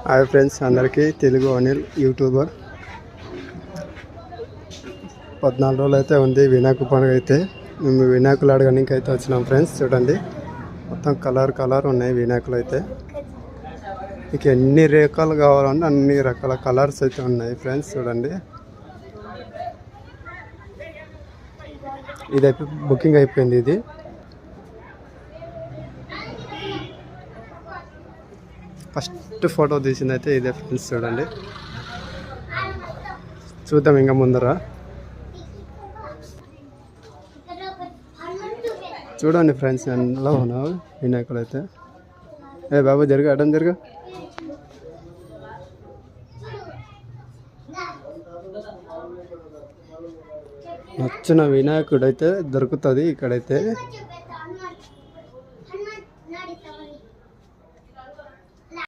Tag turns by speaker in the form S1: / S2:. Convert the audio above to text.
S1: Hi friends, అందరికీ Telugu Anil YouTuber. 14 రోజులు అయితే ఉంది వినాయక పండుగ. అయితే మేము వినాయకులు అడగడానికి అయితే వచ్చినాం ఫ్రెండ్స్. చూడండి, మొత్తం కలర్ ఉన్నాయి వినాయకులు అయితే. మీకు ఎన్ని రకాలు కావాలంటే అన్ని రకాల కలర్స్ అయితే ఉన్నాయి ఫ్రెండ్స్. చూడండి, ఇది బుకింగ్ అయిపోయింది. ఇది ఫస్ట్ ఫోటో తీసింది అయితే ఇదే ఫ్రెండ్స్. చూడండి, చూద్దాం ఇంకా ముందర. చూడండి ఫ్రెండ్స్, ఎలా ఉన్నావు వినాయకులు అయితే. ఏ బాబు జరుగు, అడ్డం జరుగు. నచ్చిన వినాయకుడు అయితే దొరుకుతుంది ఇక్కడైతే.